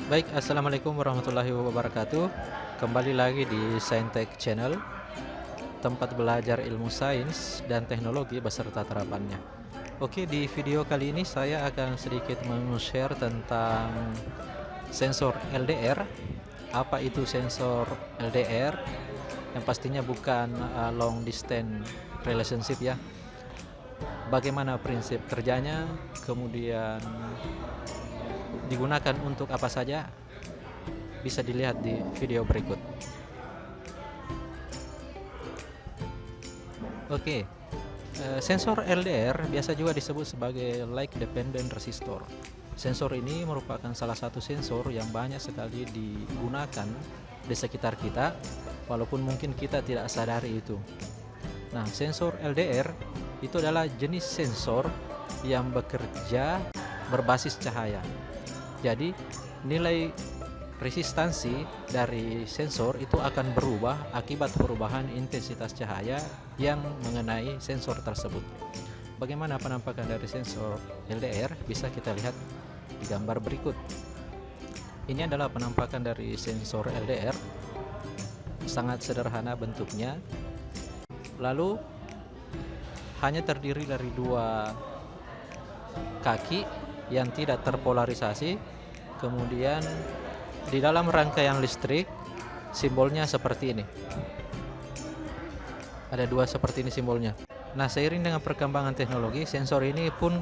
Baik, assalamualaikum warahmatullahi wabarakatuh. Kembali lagi di Saintek Channel, tempat belajar ilmu sains dan teknologi beserta terapannya. Oke, di video kali ini saya akan sedikit men-share tentang sensor LDR. Apa itu sensor LDR? Yang pastinya bukan long distance relationship ya. Bagaimana prinsip kerjanya, kemudian digunakan untuk apa saja, bisa dilihat di video berikut. Oke, sensor LDR biasa juga disebut sebagai Light Dependent Resistor. Sensor ini merupakan salah satu sensor yang banyak sekali digunakan di sekitar kita, walaupun mungkin kita tidak sadari itu. Nah, sensor LDR itu adalah jenis sensor yang bekerja berbasis cahaya. Jadi nilai resistansi dari sensor itu akan berubah akibat perubahan intensitas cahaya yang mengenai sensor tersebut. Bagaimana penampakan dari sensor LDR? Bisa kita lihat di gambar berikut. Ini adalah penampakan dari sensor LDR. Sangat sederhana bentuknya. Lalu hanya terdiri dari dua kaki yang tidak terpolarisasi. Kemudian di dalam rangkaian listrik simbolnya seperti ini. Ada dua seperti ini simbolnya. Nah, seiring dengan perkembangan teknologi, sensor ini pun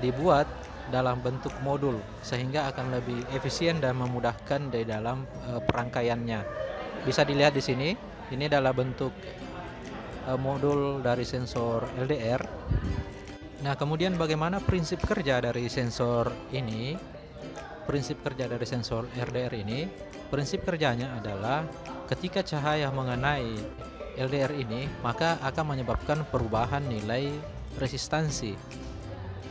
dibuat dalam bentuk modul sehingga akan lebih efisien dan memudahkan di dalam perangkaiannya. Bisa dilihat di sini, ini adalah bentuk modul dari sensor LDR. Nah, kemudian bagaimana prinsip kerja dari sensor ini? Prinsip kerja dari sensor LDR ini, prinsip kerjanya adalah ketika cahaya mengenai LDR ini, maka akan menyebabkan perubahan nilai resistansi.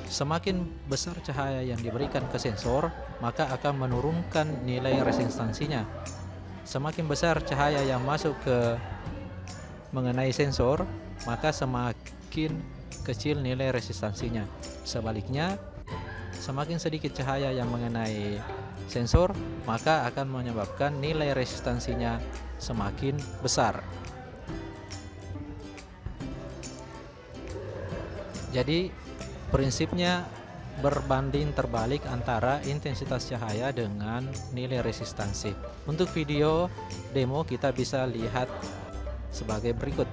Semakin besar cahaya yang diberikan ke sensor, maka akan menurunkan nilai resistansinya. Semakin besar cahaya yang masuk ke mengenai sensor, maka semakin kecil nilai resistansinya. Sebaliknya, semakin sedikit cahaya yang mengenai sensor, maka akan menyebabkan nilai resistansinya semakin besar. Jadi prinsipnya berbanding terbalik antara intensitas cahaya dengan nilai resistansi. Untuk video demo kita bisa lihat sebagai berikut.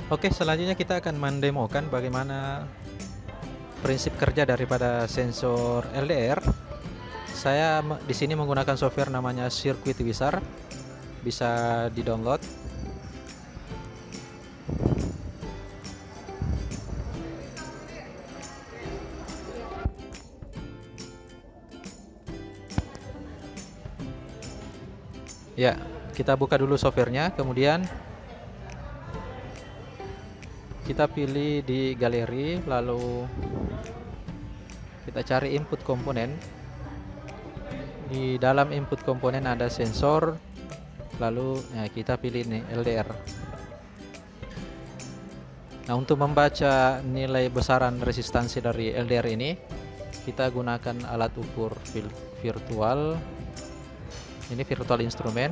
Oke, selanjutnya kita akan mendemokan bagaimana prinsip kerja daripada sensor LDR. Saya di sini menggunakan software namanya Circuit Wizard, bisa di-download. Ya, kita buka dulu softwarenya, kemudian kita pilih di galeri, lalu kita cari input komponen. Di dalam input komponen ada sensor, lalu kita pilih nih LDR. Nah, untuk membaca nilai besaran resistansi dari LDR ini, kita gunakan alat ukur virtual. Ini virtual instrumen.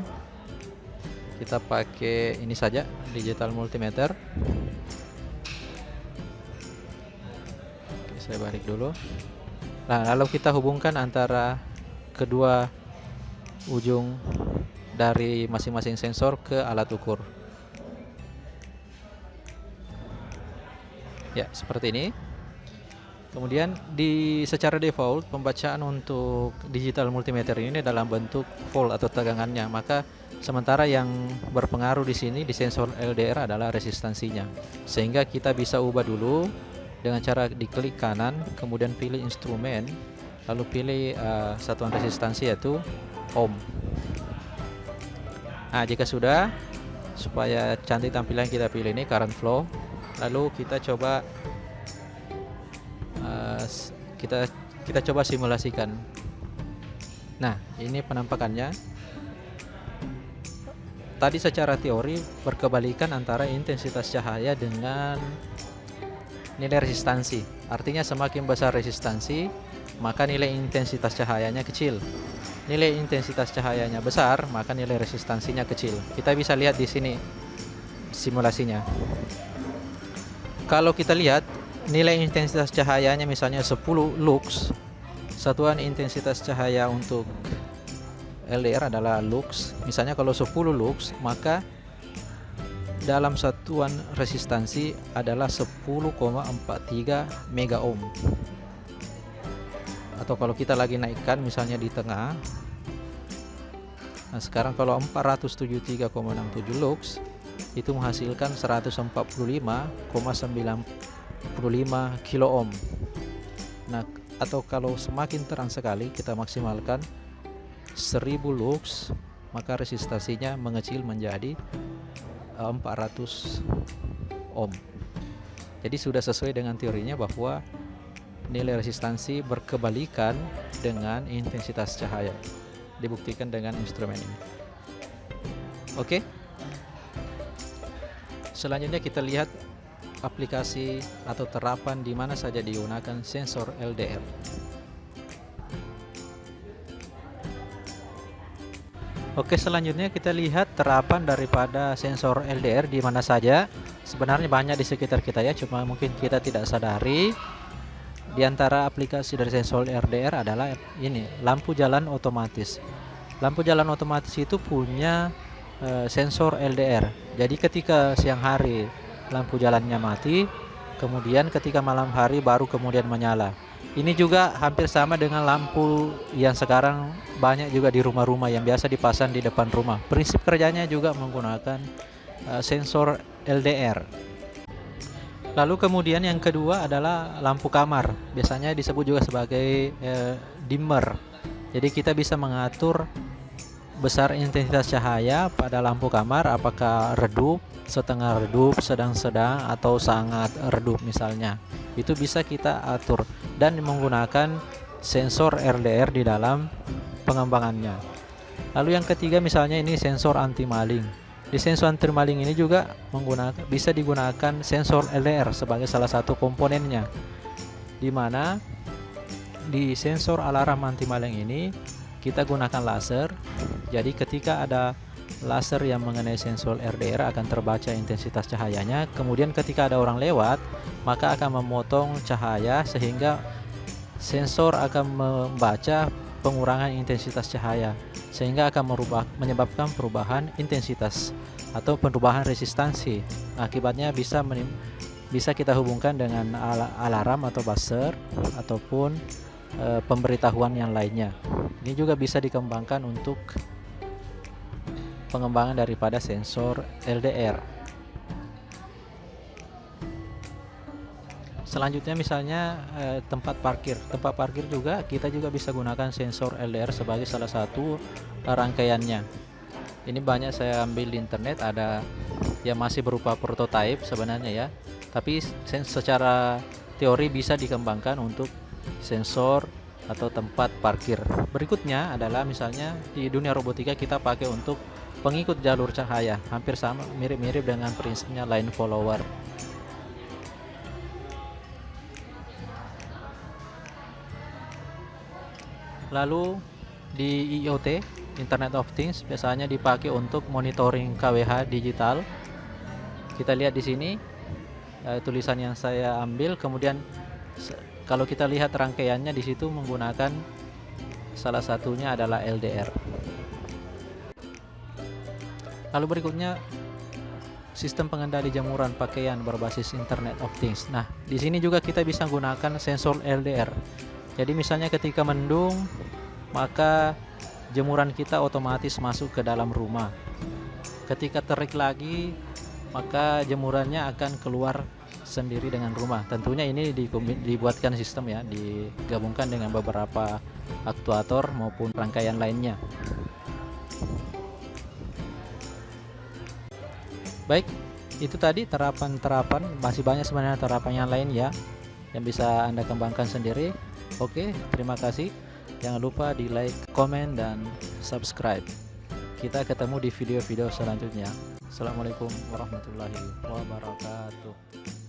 Kita pakai ini saja, digital multimeter. Saya balik dulu. Nah, lalu kita hubungkan antara kedua ujung dari masing-masing sensor ke alat ukur. Ya, seperti ini. Kemudian secara default pembacaan untuk digital multimeter ini dalam bentuk volt atau tegangannya. Maka sementara yang berpengaruh di sini di sensor LDR adalah resistansinya. Sehingga kita bisa ubah dulu dengan cara diklik kanan, kemudian pilih instrumen, lalu pilih satuan resistansi yaitu ohm. Nah, jika sudah, supaya cantik tampilan, kita pilih ini current flow, lalu kita coba kita coba simulasikan. Nah, ini penampakannya. Tadi secara teori berkebalikan antara intensitas cahaya dengan nilai resistansi. Artinya semakin besar resistansi, maka nilai intensitas cahayanya kecil. Nilai intensitas cahayanya besar, maka nilai resistansinya kecil. Kita bisa lihat di sini simulasinya. Kalau kita lihat nilai intensitas cahayanya misalnya 10 lux, satuan intensitas cahaya untuk LDR adalah lux. Misalnya kalau 10 lux, maka dalam satuan resistansi adalah 10,43 mega ohm. Atau kalau kita lagi naikkan misalnya di tengah, nah sekarang kalau 473,67 lux itu menghasilkan 145,95 kilo ohm. Nah, atau kalau semakin terang sekali kita maksimalkan 1000 lux, maka resistansinya mengecil menjadi 400 ohm. Jadi sudah sesuai dengan teorinya bahwa nilai resistansi berkebalikan dengan intensitas cahaya. Dibuktikan dengan instrumen ini. Oke. Selanjutnya kita lihat aplikasi atau terapan di mana saja digunakan sensor LDR. Oke, selanjutnya kita lihat terapan daripada sensor LDR di mana saja. Sebenarnya banyak di sekitar kita ya, cuma mungkin kita tidak sadari. Di antara aplikasi dari sensor LDR adalah ini, lampu jalan otomatis. Lampu jalan otomatis itu punya sensor LDR. Jadi ketika siang hari lampu jalannya mati, kemudian ketika malam hari baru kemudian menyala. Ini juga hampir sama dengan lampu yang sekarang banyak juga di rumah-rumah yang biasa dipasang di depan rumah. Prinsip kerjanya juga menggunakan sensor LDR. Lalu kemudian yang kedua adalah lampu kamar. Biasanya disebut juga sebagai dimmer. Jadi kita bisa mengatur besar intensitas cahaya pada lampu kamar, apakah redup, setengah redup, sedang-sedang, atau sangat redup misalnya. Itu bisa kita atur dan menggunakan sensor LDR di dalam pengembangannya. Lalu yang ketiga misalnya ini sensor anti maling. Di sensor anti maling ini juga bisa digunakan sensor LDR sebagai salah satu komponennya, di mana di sensor alarm anti maling ini kita gunakan laser. Jadi ketika ada laser yang mengenai sensor LDR akan terbaca intensitas cahayanya. Kemudian ketika ada orang lewat, maka akan memotong cahaya sehingga sensor akan membaca pengurangan intensitas cahaya, sehingga akan menyebabkan perubahan intensitas atau perubahan resistansi. Akibatnya bisa kita hubungkan dengan alarm atau buzzer ataupun pemberitahuan yang lainnya. Ini juga bisa dikembangkan untuk pengembangan daripada sensor LDR. Selanjutnya misalnya tempat parkir juga kita juga bisa gunakan sensor LDR sebagai salah satu rangkaiannya. Ini banyak saya ambil di internet, ada yang masih berupa prototipe sebenarnya ya, tapi secara teori bisa dikembangkan untuk sensor atau tempat parkir. Berikutnya adalah misalnya di dunia robotika kita pakai untuk pengikut jalur cahaya, hampir sama, mirip-mirip dengan prinsipnya line follower. Lalu di IoT, Internet of Things, biasanya dipakai untuk monitoring KWH digital. Kita lihat di sini tulisan yang saya ambil, kemudian kalau kita lihat rangkaiannya di situ menggunakan salah satunya adalah LDR. Lalu berikutnya sistem pengendali jamuran pakaian berbasis Internet of Things. Nah, di sini juga kita bisa gunakan sensor LDR. Jadi misalnya ketika mendung, maka jemuran kita otomatis masuk ke dalam rumah. Ketika terik lagi, maka jemurannya akan keluar sendiri dengan rumah. Tentunya ini dibuatkan sistem ya, digabungkan dengan beberapa aktuator maupun rangkaian lainnya. Baik, itu tadi terapan-terapan, masih banyak sebenarnya terapan yang lain ya yang bisa Anda kembangkan sendiri. Oke, terima kasih. Jangan lupa di like, komen, dan subscribe. Kita ketemu di video-video selanjutnya. Assalamualaikum warahmatullahi wabarakatuh.